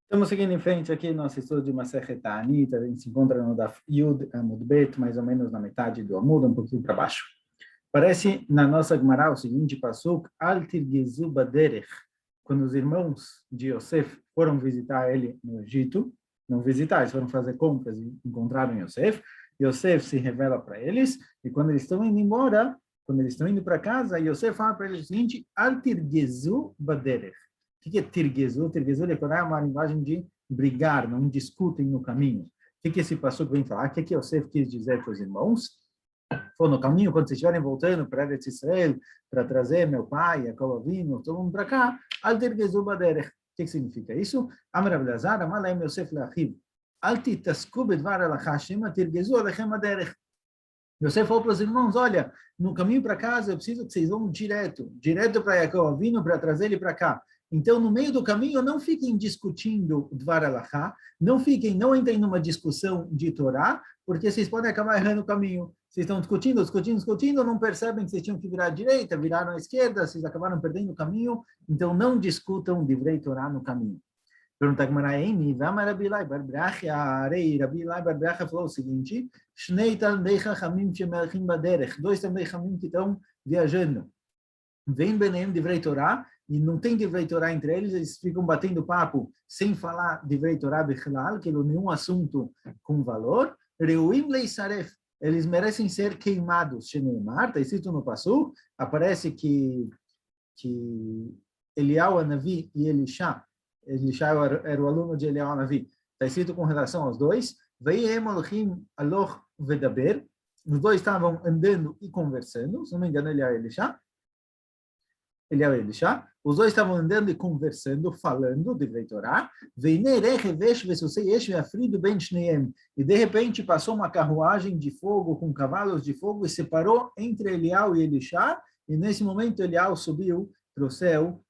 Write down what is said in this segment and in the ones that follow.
Estamos seguindo em frente aqui nosso estudo de Masechet Ta'anit. A gente se encontra no Daf Yud Amud Bet, mais ou menos na metade do Amud, um pouquinho para baixo. Parece na nossa Gemara o seguinte pasuk: Al tirgizu baderech. Quando os irmãos de Yosef foram visitar ele no Egito, não visitar, eles foram fazer compras e encontraram Yosef. Yosef se revela para eles, e quando eles estão indo embora, quando eles estão indo para casa, Yosef fala para eles o seguinte: Al tirgizu baderech. O que é tirgezu? Tirgezu é uma linguagem de brigar, não discutem no caminho. O que esse passuco vem falar? O que Yosef quis dizer para os irmãos? Foi no caminho, quando vocês estiverem voltando para Eretz Israel, para trazer meu pai, Jacob Avinu, todo mundo para cá, al tirgezu baderech. O que significa isso? Amar Abelazar, amalem Yosef leachiv. Al titasku bedvar alachá shema tirgezu alechem baderech. Yosef falou para os irmãos, olha, no caminho para casa eu preciso que vocês vão direto para Jacob Avinu, para trazer ele para cá. Então, no meio do caminho, não fiquem discutindo Dvar Alachá, não entrem numa discussão de Torá, porque vocês podem acabar errando o caminho. Vocês estão discutindo, não percebem que vocês tinham que virar à direita, viraram à esquerda, vocês acabaram perdendo o caminho, então não discutam Divrei Torá no caminho. Pergunta a Gemara, Rabi Elai bar Bracha falou o seguinte: dois Talmidei Chamim que estão viajando. Vem Benem Divrei Torá, e não tem Divrei Torá entre eles, eles ficam batendo papo sem falar Divrei Torá Bechlal, que é nenhum assunto com valor. Reuim Leisaref, eles merecem ser queimados. Sheneimar, está escrito no Passu, aparece que Eliyahu Hanavi e Elisha era o aluno de Eliyahu Hanavi, está escrito com relação aos dois. Veiem Elohim aloch vedaber, os dois estavam andando e conversando, se não me engano, Eliyahu e Elisha, os dois estavam andando e conversando, falando de Torá, e de repente passou uma carruagem de fogo com cavalos de fogo e separou entre Eliyahu e Elisha, e nesse momento Eliyahu subiu para o céu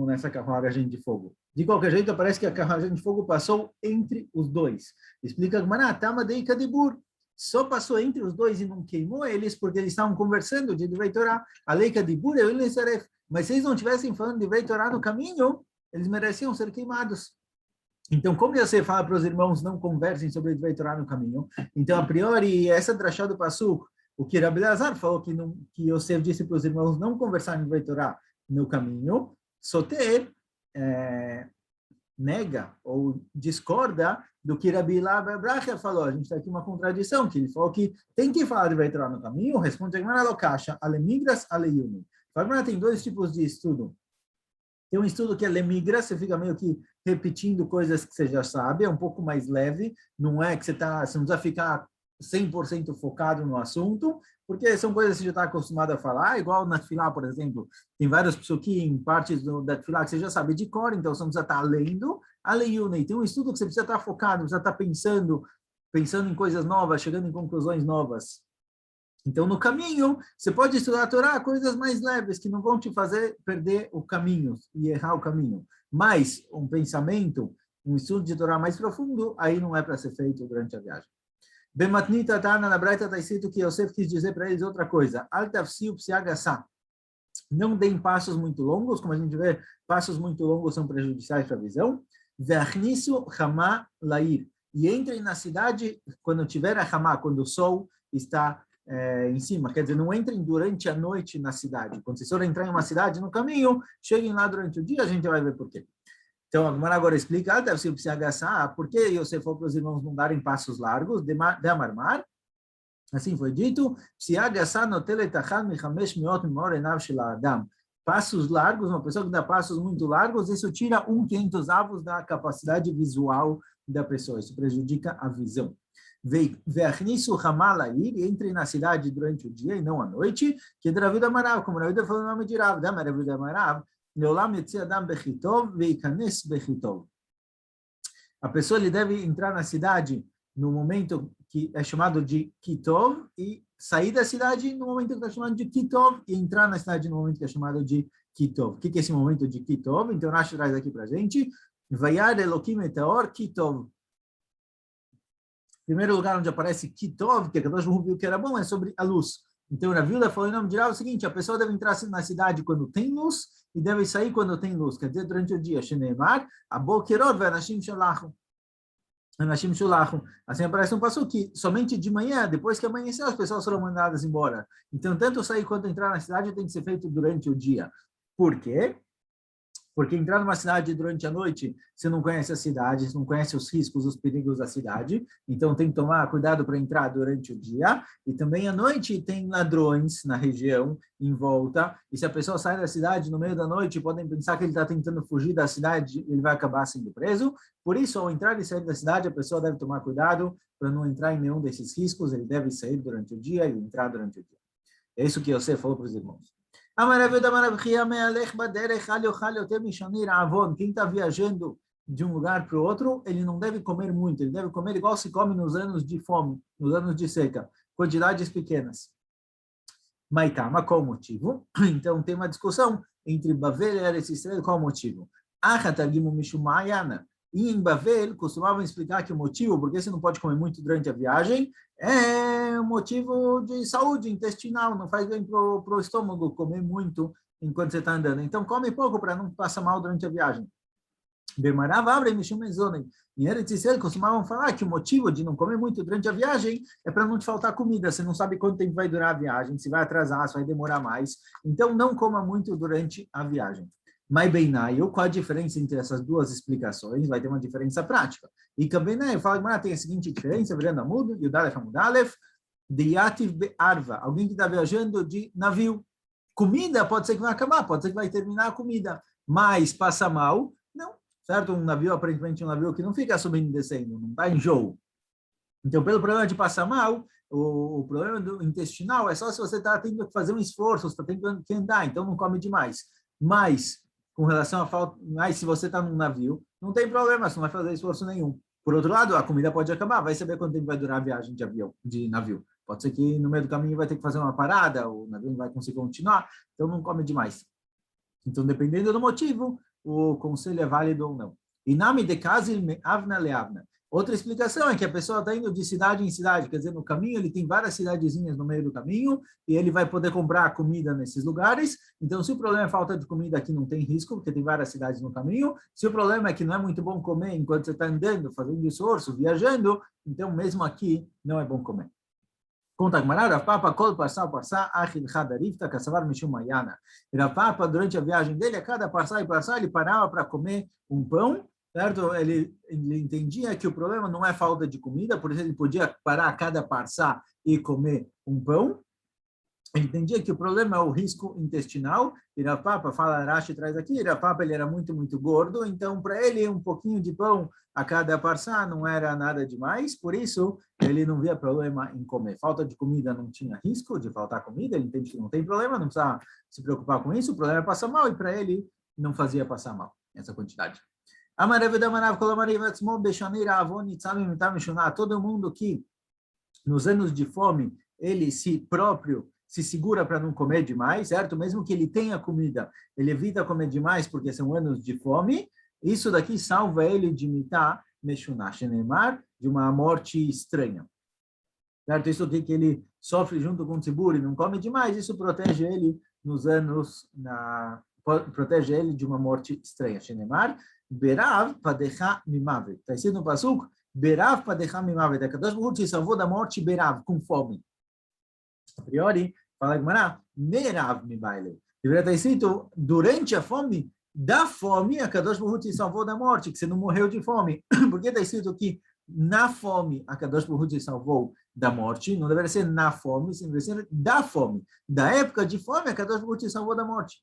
nessa carruagem de fogo. De qualquer jeito, parece que a carruagem de fogo passou entre os dois. Explica Gemara, Tama dei Kadibur. Só passou entre os dois e não queimou eles, porque eles estavam conversando de Divrei Torá. A lei Kadibur é o Ilesaref. Mas se eles não estivessem falando de Divrei Torá no caminho, eles mereciam ser queimados. Então, como você fala para os irmãos não conversem sobre Divrei Torá no caminho? Então, a priori, essa drachá do Pasuk, o que Rabi Elazar falou que Yosef disse para os irmãos não conversarem Divrei Torá no caminho, Soter nega ou discorda do que Rabi Elai bar Bracha falou. A gente está aqui uma contradição, que ele falou que tem que falar Divrei Torá no caminho, responde a Gemara Lokasha, alemigras aleyuni. Agora tem dois tipos de estudo. Tem um estudo que é lemigra, você fica meio que repetindo coisas que você já sabe, é um pouco mais leve, não é que você não precisa ficar 100% focado no assunto, porque são coisas que você já está acostumado a falar, igual na Tfilá, por exemplo, tem vários psukim, partes da Tfilá que você já sabe de cor, então você não precisa estar lendo, e tem um estudo que você precisa estar focado, precisa estar pensando em coisas novas, chegando em conclusões novas. Então, no caminho, você pode estudar a Torá, coisas mais leves, que não vão te fazer perder o caminho e errar o caminho. Mas um pensamento, um estudo de Torá mais profundo, aí não é para ser feito durante a viagem. Bematnita Tana, na Braita está escrito que Yosef quis dizer para eles outra coisa. Altafsiu psiagassá. Não deem passos muito longos, como a gente vê, passos muito longos são prejudiciais para a visão. Ve'achnisu chamá lair. E entrem na cidade quando tiver a chamá, quando o sol está em cima, quer dizer, não entrem durante a noite na cidade. Quando vocês forem entrar em uma cidade no caminho, cheguem lá durante o dia, a gente vai ver por quê. Então, a Gemara agora explica, deve ser por que Yosef falou para os irmãos não darem passos largos, de amarmar, assim foi dito, passos largos, uma pessoa que dá passos muito largos, isso tira 1/500 avos da capacidade visual da pessoa, isso prejudica a visão. Ve'achnisu hamalair, entre na cidade durante o dia e não à noite, que David Amarav, como David falou o nome de Rav, David Amarav, Leolam yetzi adam bechitov veikanes bechitov. A pessoa ele deve entrar na cidade no momento que é chamado de kitov e sair da cidade no momento que é chamado de kitov e entrar na cidade no momento que é chamado de kitov. O que é esse momento de kitov? Então, Rashi traz aqui para a gente. Vayar Elokim et haor kitov. Primeiro lugar onde aparece Kitov, que a Kadosh Baruch Hu viu que era bom, é sobre a luz. Então, Rav Yehuda falou em nome de Rav o seguinte, a pessoa deve entrar na cidade quando tem luz e deve sair quando tem luz, quer dizer, durante o dia. Sheneemar, abokerot ve'anashim sholachum. Anashim sholachum. Assim aparece um passo que somente de manhã, depois que amanheceu, as pessoas foram mandadas embora. Então, tanto sair quanto entrar na cidade tem que ser feito durante o dia. Por quê? Porque entrar numa cidade durante a noite, você não conhece a cidade, você não conhece os riscos, os perigos da cidade, então tem que tomar cuidado para entrar durante o dia. E também à noite tem ladrões na região, em volta, e se a pessoa sai da cidade no meio da noite, podem pensar que ele está tentando fugir da cidade, ele vai acabar sendo preso. Por isso, ao entrar e sair da cidade, a pessoa deve tomar cuidado para não entrar em nenhum desses riscos, ele deve sair durante o dia e entrar durante o dia. É isso que você falou para os irmãos. Quem está viajando de um lugar para o outro, ele não deve comer muito, ele deve comer igual se come nos anos de fome, nos anos de seca, quantidades pequenas. Maitama, qual o motivo? Então tem uma discussão entre Bavel e Eretz Israel, qual o motivo? E em Bavel, costumavam explicar que o motivo, porque você não pode comer muito durante a viagem, é um motivo de saúde intestinal, não faz bem para o estômago comer muito enquanto você está andando. Então, come pouco para não passar mal durante a viagem. Em Eretz Israel, costumavam falar que o motivo de não comer muito durante a viagem é para não te faltar comida. Você não sabe quanto tempo vai durar a viagem, se vai atrasar, se vai demorar mais. Então, não coma muito durante a viagem. Mas Beinaio, qual a diferença entre essas duas explicações? Vai ter uma diferença prática. E Beinaio fala que tem a seguinte diferença, virando a mudo, e o Dalef Amudalef, de Yativ Be'arva, alguém que está viajando de navio. Comida pode ser que vai acabar, pode ser que vai terminar a comida, mas passa mal, não, certo? Um navio, aparentemente um navio que não fica subindo e descendo, não está em jogo. Então, pelo problema de passar mal, o problema do intestinal é só se você está tendo que fazer um esforço, você está tendo que andar, então não come demais. Mas, com relação à falta, mas se você está num navio, não tem problema, você não vai fazer esforço nenhum. Por outro lado, a comida pode acabar, vai saber quanto tempo vai durar a viagem de navio. Pode ser que no meio do caminho vai ter que fazer uma parada, o navio não vai conseguir continuar, então não come demais. Então, dependendo do motivo, o conselho é válido ou não. E nome de casil me avna leavna. Outra explicação é que a pessoa está indo de cidade em cidade, quer dizer, no caminho ele tem várias cidadezinhas no meio do caminho e ele vai poder comprar comida nesses lugares. Então, se o problema é falta de comida, aqui não tem risco, porque tem várias cidades no caminho. Se o problema é que não é muito bom comer enquanto você está andando, fazendo esforço, viajando, então mesmo aqui não é bom comer. Conta a Gemara, Rav Papa, kol parsá, achil chadarifta, kassavar mishum mayana. Rav Papa, durante a viagem dele, a cada parsá e parsá, ele parava para comer um pão, certo? Ele entendia que o problema não é falta de comida, por isso ele podia parar a cada parsá e comer um pão. Ele entendia que o problema é o risco intestinal, e Rav Papa, fala, Rashi traz aqui, Rav Papa ele era muito, muito gordo, então para ele um pouquinho de pão a cada parsá não era nada demais, por isso ele não via problema em comer. Falta de comida não tinha risco de faltar comida, ele entende que não tem problema, não precisa se preocupar com isso, o problema é passar mal, e para ele não fazia passar mal, essa quantidade. Todo mundo que nos anos de fome, ele se segura para não comer demais, certo? Mesmo que ele tenha comida, ele evita comer demais porque são anos de fome. Isso daqui salva ele de mitá meshuná, shenemar, de uma morte estranha. Certo? Isso aqui que ele sofre junto com o tzibur e não come demais, isso protege ele nos anos, protege ele de uma morte estranha. Shenemar, berav padecha mimavet. Está escrito no pasuk, berav padecha mimavet. A Kadosh Baruch Hu se salvou da morte berav, com fome. A priori, fala Gemara, merav mi baile. Deveria estar escrito, durante a fome, da fome, a Kadosh Baruch Hu te salvou da morte, que você não morreu de fome. Por que está escrito aqui, na fome, a Kadosh Baruch Hu te salvou da morte? Não deveria ser na fome, deveria ser da fome. Da época de fome, a Kadosh Baruch Hu te salvou da morte.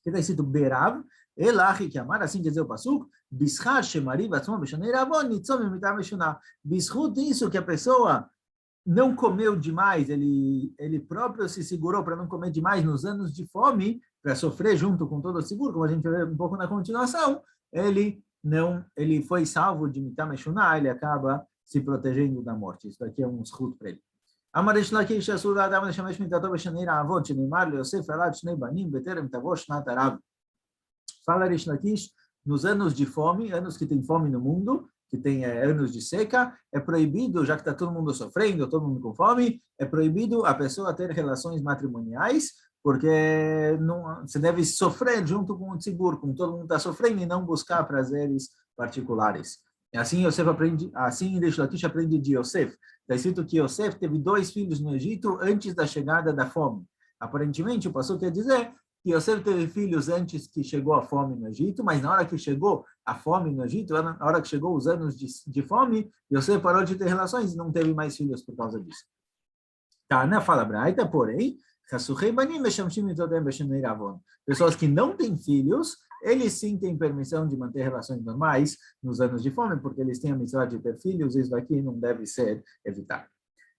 Aqui está escrito, berav, elachi que amar, assim quer dizer o pasuk, bishar shemari batzma beshanei ravon, nitzom imitam meshuná. Bishut isso que a pessoa não comeu demais, ele próprio se segurou para não comer demais nos anos de fome, para sofrer junto com todo o seguro, como a gente vê um pouco na continuação, ele foi salvo de mitá meshuná, ele acaba se protegendo da morte. Isso daqui é um zchut para ele. Amarish lakish asur adam leshamesh mitato beshanei ravon, sheneimar leosef alav shnei banim beterem tavo shnat arav. Fala Rish Lakish, nos anos de fome, anos que tem fome no mundo, que tem anos de seca, é proibido, já que está todo mundo sofrendo, todo mundo com fome, é proibido a pessoa ter relações matrimoniais, porque não, você deve sofrer junto com o tzibur, com todo mundo está sofrendo, e não buscar prazeres particulares. E assim Yosef aprende, assim Reish Lakish aprende de Yosef. Está escrito que Yosef teve 2 filhos no Egito antes da chegada da fome. Aparentemente, o pastor quer dizer que Yosef teve filhos antes que chegou a fome no Egito, mas na hora que chegou a fome no Egito, na hora que chegou os anos de fome, Yosef parou de ter relações e não teve mais filhos por causa disso. Tana fala Braita, porém, pessoas que não têm filhos, eles sim têm permissão de manter relações normais nos anos de fome, porque eles têm a missão de ter filhos, isso daqui não deve ser evitado.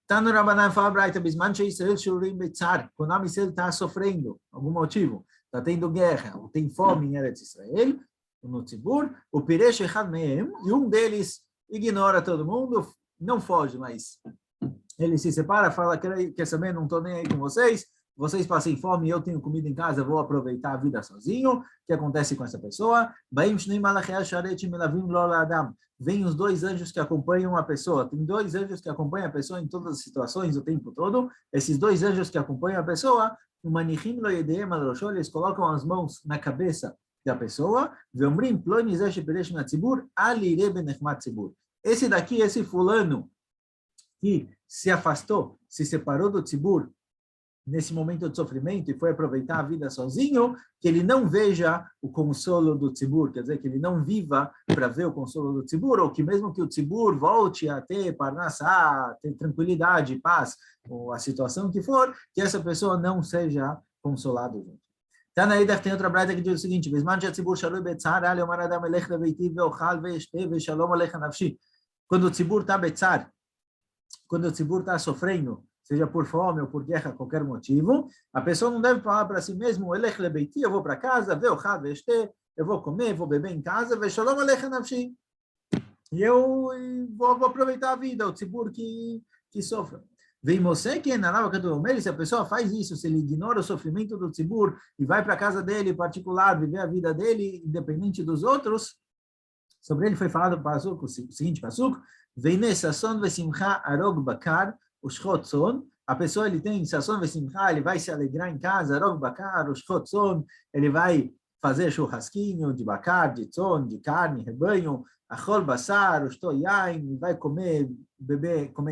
Tano Rabanan fala Braita, Bismanche Israel Shurim Betzar, quando a Israel está sofrendo, algum motivo, está tendo guerra, ou tem fome em Eretz Israel, no Tzibur, o Piresh Echad Mehem, e um deles ignora todo mundo, não foge, mas ele se separa, fala, quer saber, não estou nem aí com vocês passem fome, eu tenho comida em casa, vou aproveitar a vida sozinho. O que acontece com essa pessoa? Vem os 2 anjos que acompanham a pessoa. Tem 2 anjos que acompanham a pessoa em todas as situações, o tempo todo. Esses 2 anjos que acompanham a pessoa, eles colocam as mãos na cabeça da pessoa. Esse daqui, esse fulano que se afastou, se separou do tzibur, nesse momento de sofrimento e foi aproveitar a vida sozinho, que ele não veja o consolo do tzibur, quer dizer, que ele não viva para ver o consolo do tzibur, ou que mesmo que o tzibur volte a ter parnassá, ter tranquilidade, paz, ou a situação que for, que essa pessoa não seja consolado junto. Tá na Eidach, tem outra braita que diz o seguinte, quando o tzibur está betzar, quando o tzibur está sofrendo, seja por fome ou por guerra, qualquer motivo, a pessoa não deve falar para si mesmo, eu vou para casa, eu vou comer, vou beber em casa, e eu vou aproveitar a vida, o tzibur que sofre. Se a pessoa faz isso, se ele ignora o sofrimento do tzibur e vai para a casa dele, particular, viver a vida dele, independente dos outros, sobre ele foi falado o seguinte pasuk, a pessoa ele tem sasson vesimcha, ele vai se alegrar em casa, rog bakar, ushchotzon, ele vai fazer churrasquinho de bakar, de tzon, de carne, rebanho, achol basar, ushto yain, vai comer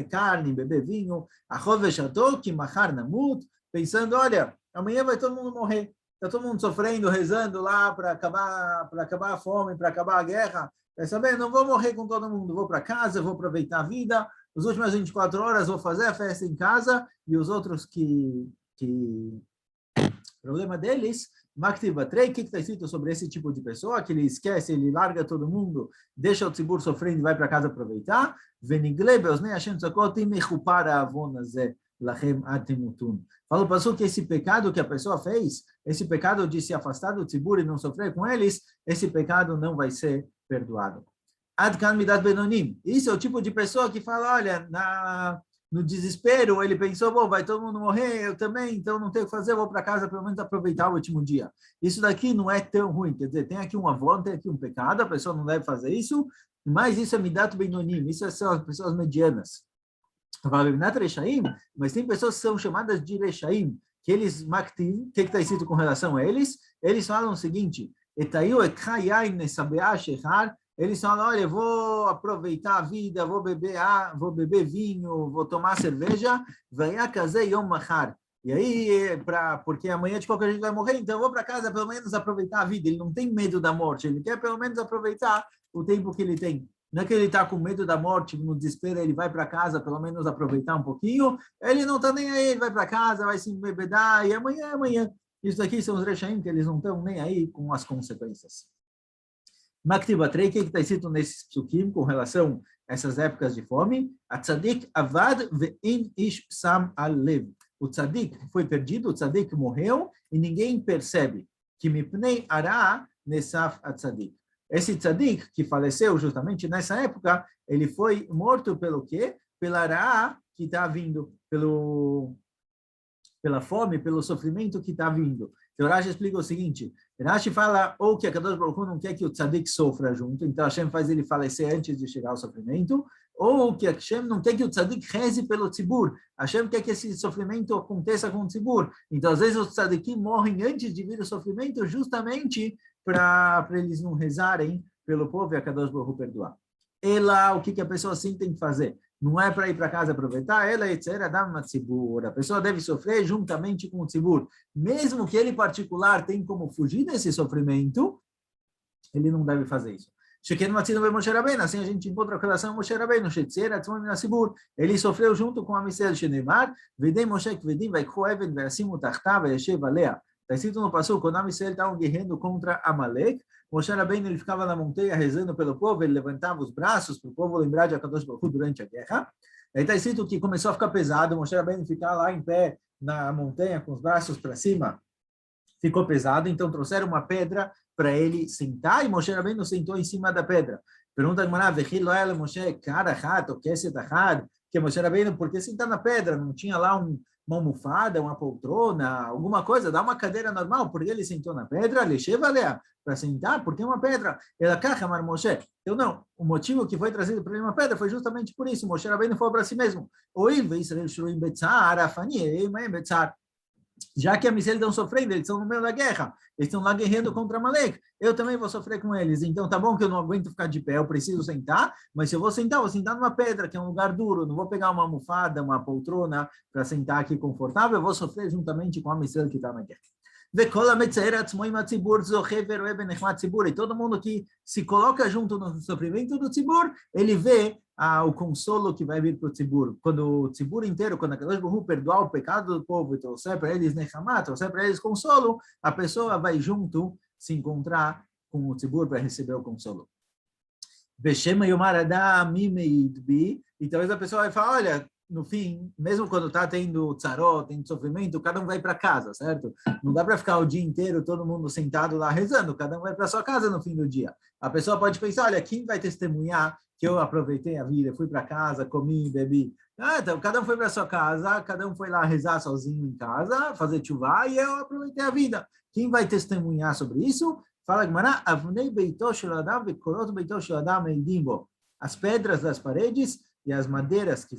carne, beber vinho, achol veshato, ki machar namut, pensando, olha, amanhã vai todo mundo morrer, está todo mundo sofrendo, rezando lá para acabar a fome, para acabar a guerra. Quer saber? Não vou morrer com todo mundo, vou para casa, vou aproveitar a vida, as últimas 24 horas vou fazer a festa em casa, e os outros que problema deles, Maktiv Batrei, o que está escrito sobre esse tipo de pessoa, que ele esquece, ele larga todo mundo, deixa o tzibur sofrendo e vai para casa aproveitar, fala o pastor que esse pecado que a pessoa fez, esse pecado de se afastar do tzibur e não sofrer com eles, esse pecado não vai ser perdoado. Adkan Midat Benonim. Isso é o tipo de pessoa que fala, olha, no desespero, ele pensou, bom, vai todo mundo morrer, eu também, então não tenho o que fazer, vou para casa pelo menos aproveitar o último dia. Isso daqui não é tão ruim, quer dizer, tem aqui um avô, tem aqui um pecado, a pessoa não deve fazer isso, mas isso é Midat Benonim, isso são as pessoas medianas. Mas tem pessoas que são chamadas de Rechaim, que eles, o que está escrito com relação a eles? Eles falam o seguinte, eles falam, olha, eu vou aproveitar a vida, vou beber vinho, vou tomar cerveja, e aí, porque amanhã de qualquer jeito vai morrer, então eu vou para casa pelo menos aproveitar a vida. Ele não tem medo da morte, ele quer pelo menos aproveitar o tempo que ele tem. Não é que ele está com medo da morte, no desespero, ele vai para casa pelo menos aproveitar um pouquinho, ele não está nem aí, ele vai para casa, vai se embebedar, e amanhã é amanhã. Isso daqui são os Rechaim, que eles não estão nem aí com as consequências. Maktiv Batrei, o que está escrito nesses psukim com relação a essas épocas de fome? A tzadik avad ve'in ish sam al-lev. O tzadik foi perdido, o tzadik morreu e ninguém percebe. Que mipnei ara nesaf a tzadik. Esse tzadik que faleceu justamente nessa época, ele foi morto pelo quê? Pela ara que está vindo, pela fome, pelo sofrimento que está vindo. Então, Rashi explica o seguinte, Rashi fala ou que a Kadosh Baruch Hu não quer que o tzadik sofra junto, então Hashem faz ele falecer antes de chegar ao sofrimento, ou que Hashem não quer que o tzadik reze pelo tzibur, Hashem quer que esse sofrimento aconteça com o tzibur. Então, às vezes, os tzadikim morrem antes de vir o sofrimento, justamente para eles não rezarem pelo povo e a Kadosh Baruch Hu perdoar. Ela, o que a pessoa sim tem que fazer? Não é para ir para casa aproveitar, ela a pessoa deve sofrer juntamente com o tzibur. Mesmo que ele particular tem como fugir desse sofrimento, ele não deve fazer isso. Assim a gente encontra a relação Moshe Rabbeinu, ele sofreu junto com a Misel Shenemar, está escrito no Passuco, quando a Misel estavam guerreando contra Amalek, Moshe Rabbeinu ele ficava na montanha rezando pelo povo, ele levantava os braços para o povo lembrar de Akadosh Baruch Hu durante a guerra. Aí está escrito que começou a ficar pesado, Moshe Rabbeinu ficar lá em pé na montanha com os braços para cima, ficou pesado, então trouxeram uma pedra para ele sentar e Moshe Rabbeinu sentou em cima da pedra. Pergunta a Gemara, Moshe, que Moshe Rabbeinu, por que sentar na pedra? Não tinha lá uma almofada, uma poltrona, alguma coisa, dá uma cadeira normal, porque ele sentou na pedra, para sentar, porque é uma pedra. Ela cachamar Moshe. Eu não, o motivo que foi trazido para ele uma pedra foi justamente por isso. Moshe Rabbeinu falou para si mesmo, já que a Misel estão sofrendo, eles estão no meio da guerra, eles estão lá guerreando contra Amalek, eu também vou sofrer com eles, então tá bom que eu não aguento ficar de pé, eu preciso sentar, mas se eu vou sentar numa pedra, que é um lugar duro, não vou pegar uma almofada, uma poltrona para sentar aqui confortável, eu vou sofrer juntamente com a Misel que está na guerra. E todo mundo que se coloca junto no sofrimento do tzibur, ele vê o consolo que vai vir para o tzibur. Quando o tzibur inteiro, quando a Kadosh Baruch Hu perdoar o pecado do povo e trouxer para eles nechama, trouxer para eles consolo, a pessoa vai junto se encontrar com o tzibur para receber o consolo. E talvez a pessoa vai falar, olha, no fim, mesmo quando está tendo tzarot, tendo sofrimento, cada um vai para casa, certo? Não dá para ficar o dia inteiro todo mundo sentado lá rezando, cada um vai para sua casa no fim do dia. A pessoa pode pensar, olha, quem vai testemunhar que eu aproveitei a vida, fui para casa, comi, bebi. Então, cada um foi para sua casa, cada um foi lá rezar sozinho em casa, fazer chuvá, e eu aproveitei a vida. Quem vai testemunhar sobre isso? Fala Gemara, avnei beito shel adam vekorot beito shel adam eidim bo. As pedras das paredes e as madeiras que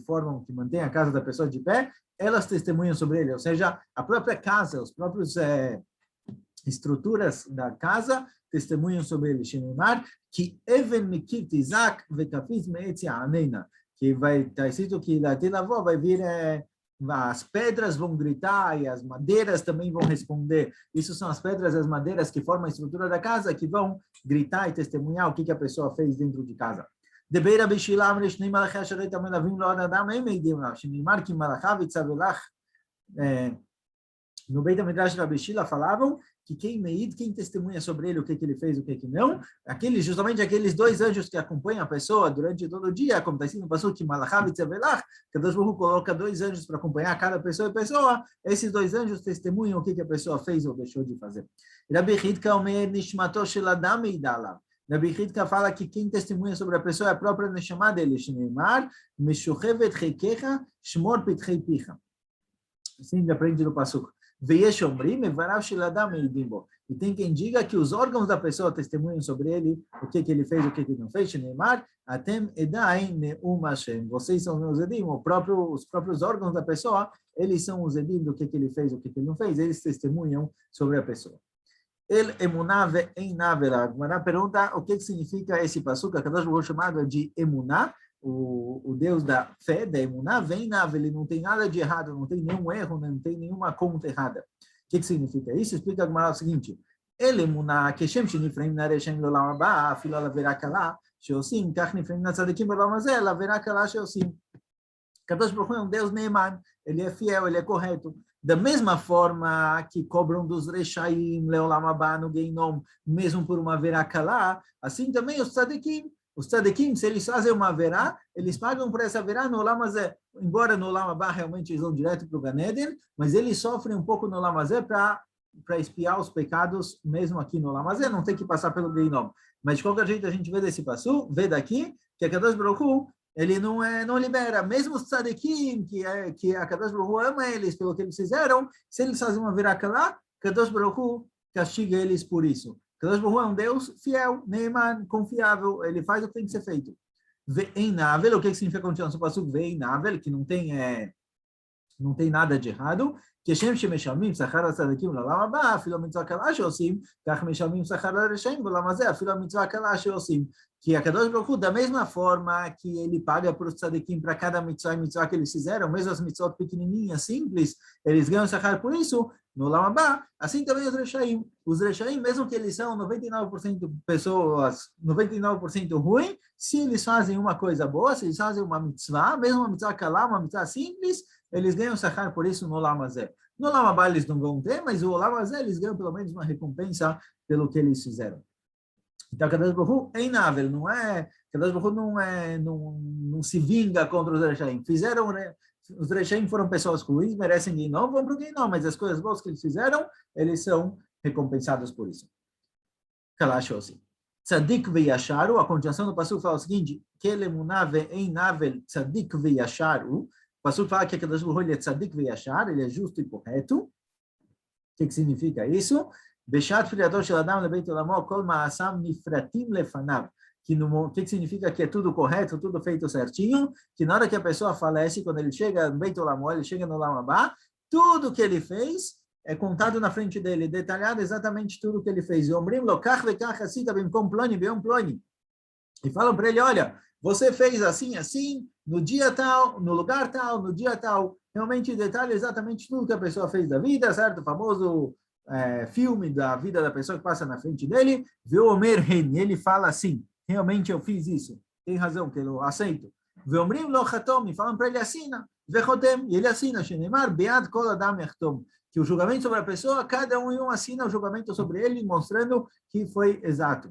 mantêm a casa da pessoa de pé, elas testemunham sobre ele, ou seja, a própria casa, os próprios estruturas da casa testemunham sobre ele. Shenemar, que even mikir tizak vekafis meetzi aneina, que vai estar escrito que da Telavó vai vir, as pedras vão gritar e as madeiras também vão responder. Isso são as pedras e as madeiras que formam a estrutura da casa, que vão gritar e testemunhar o que a pessoa fez dentro de casa. דבר רבי שילה אמר שני מלאכי השרת המלווים לו עד אדם הם מעידים עליו, שנאמר כי מלאכיו יצווה לך. No Beit HaMidrash de Rabi Shila falavam que quem testemunha sobre ele o que ele fez, o que não, justamente aqueles dois anjos que acompanham a pessoa durante todo o dia, como está escrito no Passuco, que Malachav e Tzevelach, que Deus coloca dois anjos para acompanhar cada pessoa e pessoa, esses dois anjos testemunham o que a pessoa fez ou deixou de fazer. Rabi Chidka omer nishmato shel adam meidalav. Rabi Chidka fala que quem testemunha sobre a pessoa é a própria neshama dele, Shneimar, Meshuchevet Cheikecha, Shmor Pitrei Picha. Assim ele aprende no Passuco. E tem quem diga que os órgãos da pessoa testemunham sobre ele, o que ele fez, o que ele não fez. Vocês são meus edim, os próprios órgãos da pessoa, eles são os edim do que ele fez, o que ele não fez, eles testemunham sobre a pessoa. El emuná ve'eina verá. Agora pergunta o que significa esse passuca, que nós chamado de emuná, o Deus da fé, da emuná, ele não tem nada de errado, não tem nenhum erro, não tem nenhuma conta errada. O que significa isso? Explica a o seguinte: ele emuná, que Shem shenifreim nareshem lolam haba, afilo alaverá kalá, sheosim, kach nifreim natzadikim lolam hazeh, alaverá kalá sheosim. Kadosh Baruch Hu é um Deus Neiman, ele é fiel, ele é correto. Da mesma forma que cobram dos Rechaim, Leolam Haba, no Geinom, mesmo por uma verá kalá, assim também os tzadikim. Os tzadikim, se eles fazem uma verá, eles pagam por essa verá no Olam Hazeh. Embora no Olam Haba realmente eles vão direto para o Gan Eden, mas eles sofrem um pouco no Olam Hazeh para expiar os pecados, mesmo aqui no Olam Hazeh, não tem que passar pelo Geinom. Mas de qualquer jeito a gente vê desse passu, vê daqui, que a Kadosh Baruch Hu, ele não libera, mesmo os tzadikim, que a Kadosh Baruch Hu ama eles pelo que eles fizeram, se eles fazem uma verá kalá, Kadosh Baruch Hu castiga eles por isso. Kadosh Baruch Hu é um Deus fiel, Neiman, confiável, ele faz o que tem que ser feito. Ve'einavel, o que significa a continuação do passuco? Ve'einavel, que não tem nada de errado. כשם שמשלמים שכר הצדיקים לעולם הבא, אפילו המצווה הקלה שעושים, כך משלמים שכר לרשעים בעולם הזה, אפילו המצווה הקלה שעושים. Que a Kadosh Baruch Hu, da mesma forma que ele paga para os tzadikim para cada mitzvah e mitzvah que eles fizeram, mesmo as mitzvot pequenininhas, simples, eles ganham sachar por isso, no Olam Haba, assim também os Reshaim. Os Reshaim, mesmo que eles são 99% pessoas, 99% ruim, se eles fazem uma coisa boa, se eles fazem uma mitzvah, mesmo uma mitzvah kalá, uma mitzvah simples, eles ganham sachar por isso no Olam Hazé. No Olam Haba eles não vão ter, mas no Olam Hazé eles ganham pelo menos uma recompensa pelo que eles fizeram. Então, Kadosh Baruch Hu é inável, não é? Kadosh Baruch Hu não se vinga contra os Reshaim. Os Reshaim foram pessoas ruins, merecem Guinom, vão para o Guinom, mas as coisas boas que eles fizeram, eles são recompensados por isso. Kalashosi. Tzadik veyasharu, a continuação do passuco fala o seguinte, Kelemunah ve'einavel tzadik veyasharu. O passuco fala que a Kadosh Baruch Hu é tzadik veyashar, ele é justo e correto. O que significa isso? בשעת פרידתו של אדם לבית עולמו, כל מעשיו נפרטים לפניו. Que significa que é tudo correto, tudo feito certinho, que na hora que a pessoa falece, quando ele chega no Beit Olamo, ele chega no Olam Haba, tudo que ele fez é contado na frente dele, detalhado exatamente tudo que ele fez. E falam para ele, olha, você fez assim, assim, no dia tal, no lugar tal, no dia tal. Realmente detalha exatamente tudo que a pessoa fez da vida, certo? O famoso filme da vida da pessoa que passa na frente dele, Veomer Hen, ele fala assim, realmente eu fiz isso, tem razão, que eu aceito. Veomrim lo chatom, falam para ele, assina, vechotem, e ele assina, shenemar bead kol adam yachtom, que o julgamento sobre a pessoa, cada um assina o julgamento sobre ele, mostrando que foi exato.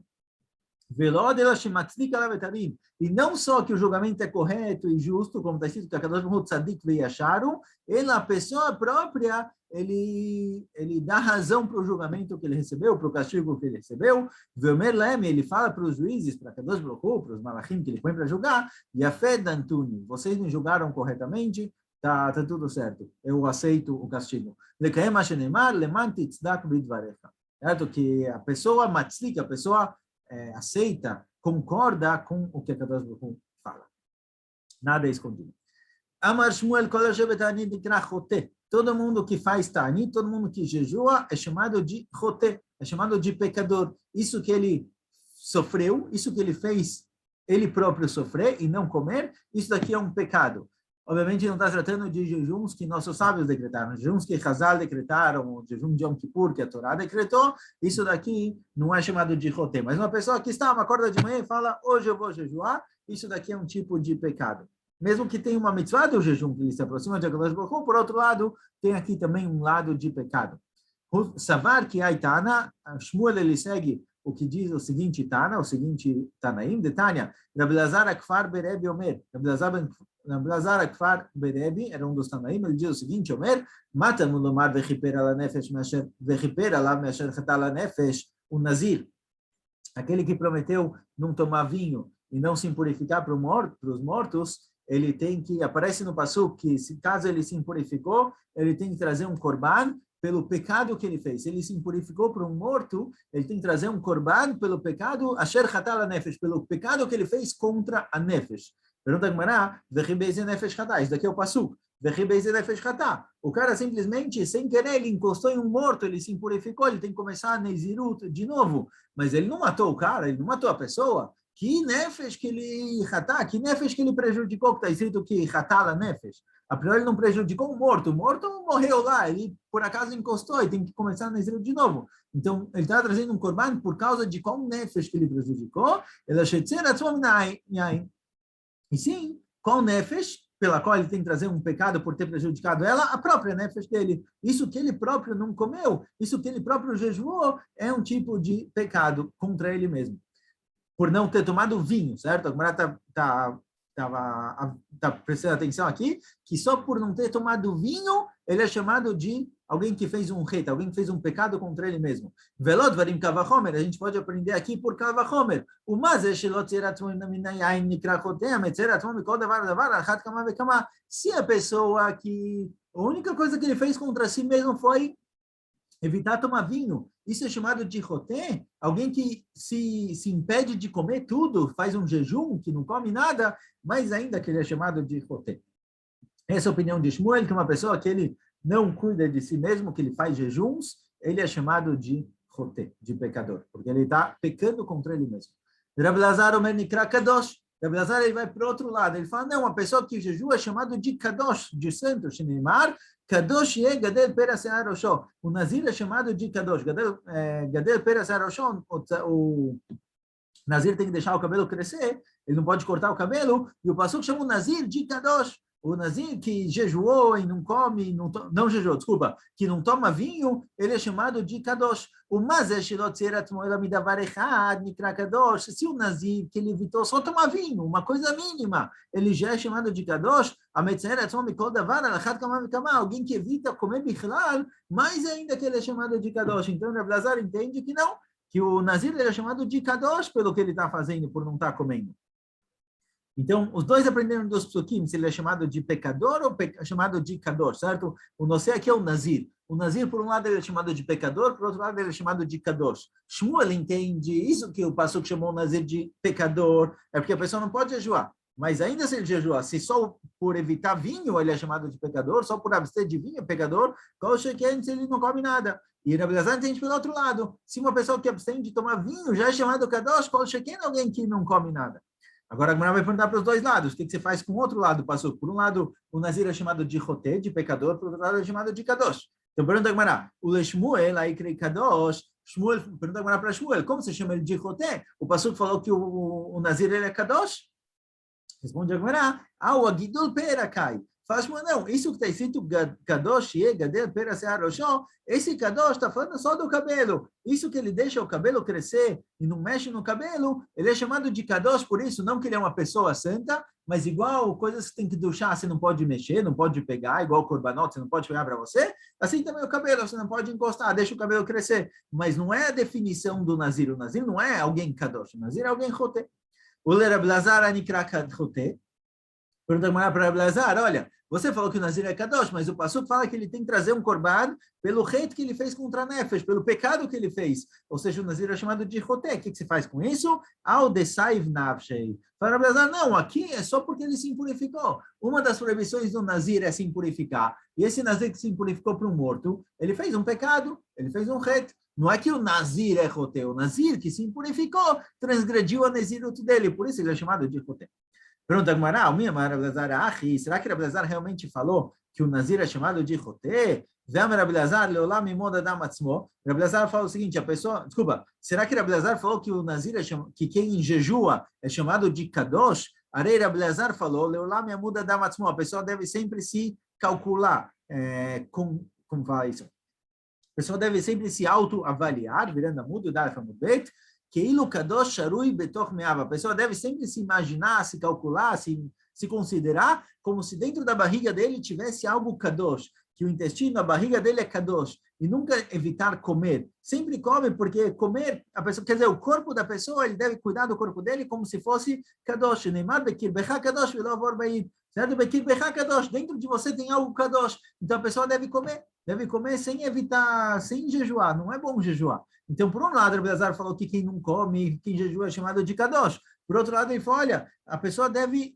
E não só que o julgamento é correto e justo, como está escrito que a Kadosh Baruch Hu tzadik veyasharu, a pessoa própria, ele dá razão para o julgamento que ele recebeu, para o castigo que ele recebeu. Ele fala para os juízes, para Kadosh Baruch Hu, para os malachim que ele põe para julgar, Yafed Antuni, vocês me julgaram corretamente, tá tudo certo, eu aceito o castigo. Certo? Que a pessoa matzlik, a pessoa aceita, concorda com o que a Kadosh Baruch Hu fala. Nada é escondido. Amar Shmuel kol hashevet ta'anit nikra choté. Todo mundo que faz ta'anit, todo mundo que jejua é chamado de choté, é chamado de pecador. Isso que ele sofreu, isso que ele fez ele próprio sofrer e não comer, isso daqui é um pecado. Obviamente não está tratando de jejuns que nossos sábios decretaram, jejuns que Hazal decretaram, o jejum de Yom Kippur que a Torá decretou, isso daqui não é chamado de roté. Mas uma pessoa que acorda de manhã e fala, hoje eu vou jejuar, isso daqui é um tipo de pecado. Mesmo que tenha uma mitzvah do jejum, que ele se aproxima de Akadosh Baruch Hu, por outro lado, tem aqui também um lado de pecado. Savar que Aitana, Shmuel ele segue o que diz o seguinte Tana, o seguinte Tanaim de Tânia, Rabbi Lazar Akfar Berebi Omer, Rabbi Lazar Akfar Berebi, era um dos Tanaim, ele diz o seguinte, Omer, Matan Mulomar vechiper ala nefesh vechiper ala mesher chatala nefesh, o Nazir, aquele que prometeu não tomar vinho e não se impurificar para os mortos, ele tem que, aparece no passuco que caso ele se impurificou, ele tem que trazer um korban pelo pecado que ele fez. Se ele se impurificou por um morto, ele tem que trazer um korban pelo pecado, asher chatala nefesh, pelo pecado que ele fez contra a nefesh. Pergunta a Gemara, vechi beize nefesh chatá, isso daqui é o passuco. Vechi beize nefesh chatá. O cara simplesmente, sem querer, ele encostou em um morto, ele se impurificou, ele tem que começar a nezirut de novo. Mas ele não matou o cara, ele não matou a pessoa. Que nefesh que ele chatá, que nefesh que ele prejudicou, que está escrito que chatala nefesh. A priori ele não prejudicou o morto morreu lá, ele por acaso encostou e tem que começar a nezirut de novo. Então, ele está trazendo um korban por causa de qual nefesh que ele prejudicou, ele e sim, qual nefesh, pela qual ele tem que trazer um pecado por ter prejudicado ela, a própria nefesh dele. Isso que ele próprio não comeu, isso que ele próprio jejuou, é um tipo de pecado contra ele mesmo. Por não ter tomado vinho, certo? A Gemara está prestando atenção aqui, que só por não ter tomado vinho, ele é chamado de alguém que fez um reta, alguém que fez um pecado contra ele mesmo. Velot varim kavachomer, a gente pode aprender aqui por kavachomer. O se a pessoa que a única coisa que ele fez contra si mesmo foi evitar tomar vinho. Isso é chamado de roté, alguém que se impede de comer tudo, faz um jejum, que não come nada, mas ainda que ele é chamado de roté. Essa é a opinião de Shmuel, que é uma pessoa que ele não cuida de si mesmo, que ele faz jejuns, ele é chamado de roté, de pecador, porque ele está pecando contra ele mesmo. Rabi Lazar Omer Nikra Kadosh. Rabi Lazar ele vai para o outro lado, ele fala, não, uma pessoa que jejua é chamado de Kadosh, de santo, Shneimar, Kadosh ye Gadel Pera Se'ar Rosho. O Nazir é chamado de Kadosh. Gadel Pera Se'ar Rosho, o Nazir tem que deixar o cabelo crescer, ele não pode cortar o cabelo, e o Passuco chama o Nazir de Kadosh. O Nazir que jejuou e não come, não jejuou, desculpa, que não toma vinho, ele é chamado de Kadosh. O Mazé Shilot Tzerat Moela Midavar Echad Nikra Kadosh. Se o Nazir, que ele evitou só tomar vinho, uma coisa mínima, ele já é chamado de Kadosh. A Metzeret Mikol Davar Alachat Kama Mikama, alguém que evita comer Bichlal, mais ainda que ele é chamado de Kadosh. Então, Rabi Lazar entende que não, que o Nazir ele é chamado de Kadosh pelo que ele está fazendo, por não estar comendo. Então, os dois aprenderam dos psukim, se ele é chamado de pecador ou chamado de Kadosh, certo? O Nosé aqui é o Nazir. O Nazir, por um lado, ele é chamado de pecador, por outro lado, ele é chamado de Kadosh. Shmuel entende isso que o Passuco chamou o Nazir de pecador, é porque a pessoa não pode jejuar. Mas ainda se ele jejuar, se só por evitar vinho ele é chamado de pecador, só por abster de vinho é pecador, se ele não come nada. E Rabi Lazar entende pelo outro lado. Se uma pessoa que abstém de tomar vinho já é chamado Kadosh, alguém que não come nada. Agora a Gemara vai perguntar para os dois lados. O que você faz com o outro lado, Passuco? Por um lado, o Nazir é chamado de Roté, de pecador, por outro lado, é chamado de Kadosh. Então pergunta a Gemara, o Leshmuel, aí crê Kadosh, Shmuel, pergunta a Gemara para Shmuel, como você chama ele de Roté? O Passuco falou que o Nazir ele é Kadosh? Responde a Gemara, o Agidul Pera cai. Fala, não, isso que está escrito Kadosh, Gadel, Pera, Se'ar, Roshó, esse Kadosh está falando só do cabelo. Isso que ele deixa o cabelo crescer e não mexe no cabelo, ele é chamado de Kadosh por isso, não que ele é uma pessoa santa, mas igual coisas que tem que duchar, você não pode mexer, não pode pegar, igual o korbanot, você não pode pegar para você, assim também o cabelo, você não pode encostar, deixa o cabelo crescer. Mas não é a definição do Nazir, o Nazir não é alguém Kadosh, o Nazir é alguém Roté. O Rabi Lazar Anikra Roté. Pergunta para Rabi Lazar, olha, você falou que o Nazir é Kadosh, mas o Passuco fala que ele tem que trazer um korban pelo reito que ele fez contra a Nefesh, pelo pecado que ele fez. Ou seja, o Nazir é chamado de Roté. O que você faz com isso? Ao Desaiv Nafshei. Fala Rabi Lazar, não, aqui é só porque ele se impurificou. Uma das proibições do Nazir é se impurificar. E esse Nazir que se impurificou para um morto, ele fez um pecado, ele fez um reto. Não é que o Nazir é Roté, o Nazir que se impurificou transgrediu a Nazirut dele, por isso ele é chamado de Roté. Pergunta a Gemara, será que Rabi Lazar realmente falou que o Nazir é chamado de Roté? Rabi Lazar fala o seguinte, a pessoa, desculpa, será que Rabi Lazar falou que o Nazir que quem jejua é chamado de Kadosh? Arei Rabi Lazar falou, a pessoa deve sempre se calcular, como fala isso? A pessoa deve sempre se autoavaliar, virando a muda, dar a mudbet, a pessoa deve sempre se imaginar, se calcular, se considerar como se dentro da barriga dele tivesse algo kadosh, que o intestino, a barriga dele é kadosh, e nunca evitar comer. Sempre come, porque comer, a pessoa, quer dizer, o corpo da pessoa, ele deve cuidar do corpo dele como se fosse kadosh. Neymar bekir becha kadosh velovor beid. Certo? Bekir becha kadosh. Dentro de você tem algo kadosh. Então a pessoa deve comer sem evitar, sem jejuar. Não é bom jejuar. Então, por um lado, Rabi Lazar falou que quem não come, quem jejua é chamado de kadosh. Por outro lado, ele falou, olha, a pessoa deve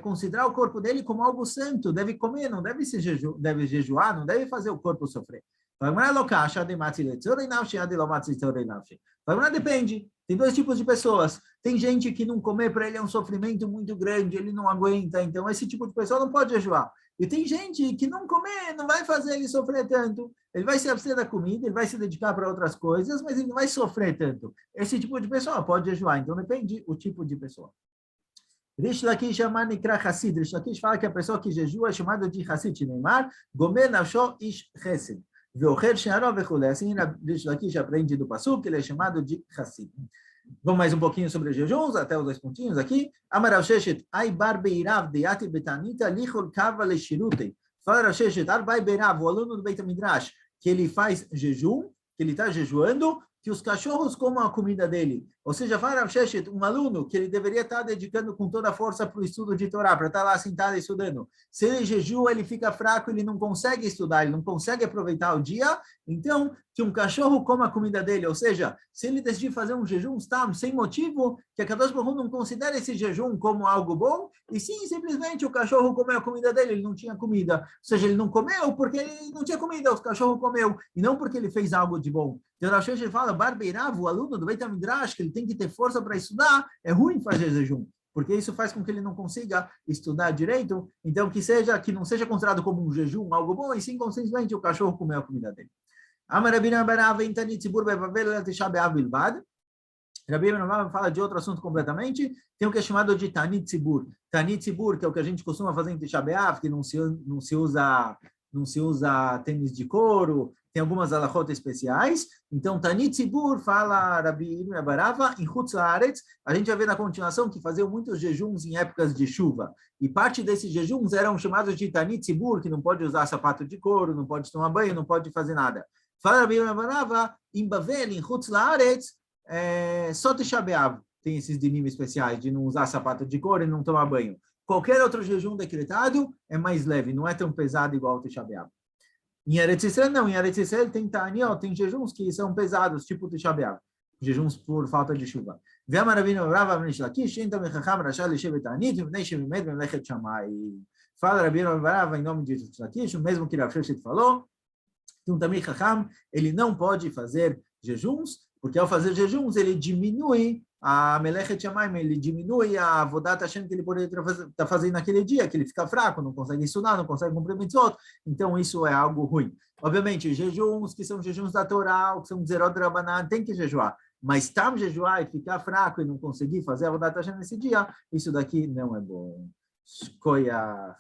considerar o corpo dele como algo santo, deve comer, não deve deve jejuar, não deve fazer o corpo sofrer. Depende. Tem dois tipos de pessoas. Tem gente que não comer para ele é um sofrimento muito grande, ele não aguenta, então esse tipo de pessoa não pode jejuar. E tem gente que não comer não vai fazer ele sofrer tanto. Ele vai se abster da comida, ele vai se dedicar para outras coisas, mas ele não vai sofrer tanto. Esse tipo de pessoa pode jejuar, então depende o tipo de pessoa. Rish Lakish chama Nikra Hassid. Rish Lakish fala que a pessoa que jejua é chamada de Hassid. Neymar, Gomer Nafsho Ish Chesed. Veocher Shearov Vechule. Assim, Rish Lakish aprende do Passuco, que ele é chamado de Hassid. Vamos mais um pouquinho sobre jejuns, até os 2 pontinhos aqui. Amar Sheshet, Ai Bar Beirav Deati Betanita Lichol Kava Leshirute. Fala Rav Sheshet, Arbai Beirav, o aluno do Beit Midrash, que ele faz jejum, que ele está jejuando, que os cachorros comam a comida dele. Ou seja, fala Rav Sheshet, um aluno que ele deveria estar dedicando com toda a força para o estudo de Torá, para estar lá sentado estudando. Se ele jejua, ele fica fraco, ele não consegue estudar, ele não consegue aproveitar o dia, então que um cachorro coma a comida dele. Ou seja, se ele decidir fazer um jejum sem motivo, que a Kadosh Baruch Hu não considera esse jejum como algo bom, e sim, simplesmente o cachorro comeu a comida dele, ele não tinha comida. Ou seja, ele não comeu porque ele não tinha comida, o cachorro comeu, e não porque ele fez algo de bom. Então, Rav Sheshet fala, Barbeirav, o aluno do Beit HaMidrash, que ele tem que ter força para estudar, é ruim fazer jejum, porque isso faz com que ele não consiga estudar direito, então que não seja considerado como um jejum, algo bom, e sim, simplesmente o cachorro comeu a comida dele. Amar Rabbi Barav em Tanit Tzibur bevavel Tisha B'Av bilvad. Rabbi Barav fala de outro assunto completamente, tem o que é chamado de Tanit Tzibur. Tanit Tzibur, que é o que a gente costuma fazer em Tisha B'Av, que não se usa tênis de couro, tem algumas alachot especiais. Então, Tanit Tzibur, fala Rabbi Barava, em Chutz La'aretz, a gente vai ver na continuação que faziam muitos jejuns em épocas de chuva. E parte desses jejuns eram chamados de Tanit Tzibur, que não pode usar sapato de couro, não pode tomar banho, não pode fazer nada. Fala Rabbi Barava, em Bavel, em Chutz La'aretz, só Tisha B'Av tem esses dinim especiais de não usar sapato de couro e não tomar banho. Qualquer outro jejum decretado é mais leve, não é tão pesado igual o Tisha B'Av. Em Eretz Yisrael, não. Em Eretz Yisrael tem Ta'aniot, tem jejuns que são pesados, tipo o Tisha B'Av, jejuns por falta de chuva. Fala Rabbeinu Barav em nome de Rish Lakish, o mesmo que Rav Sheshet falou, que um Tamid Chacham, ele não pode fazer jejuns, porque ao fazer jejuns ele diminui a Melechet Shamayim, ele diminui a Avodat Hashem que ele poderia estar fazendo naquele dia, que ele fica fraco, não consegue estudar, não consegue cumprir mitzvot, então isso é algo ruim. Obviamente, jejuns que são jejuns da Torá, que são Zerot Rabanan, tem que jejuar, mas tam jejuar e ficar fraco e não conseguir fazer a Avodat Hashem nesse dia, isso daqui não é bom. Shkoyach.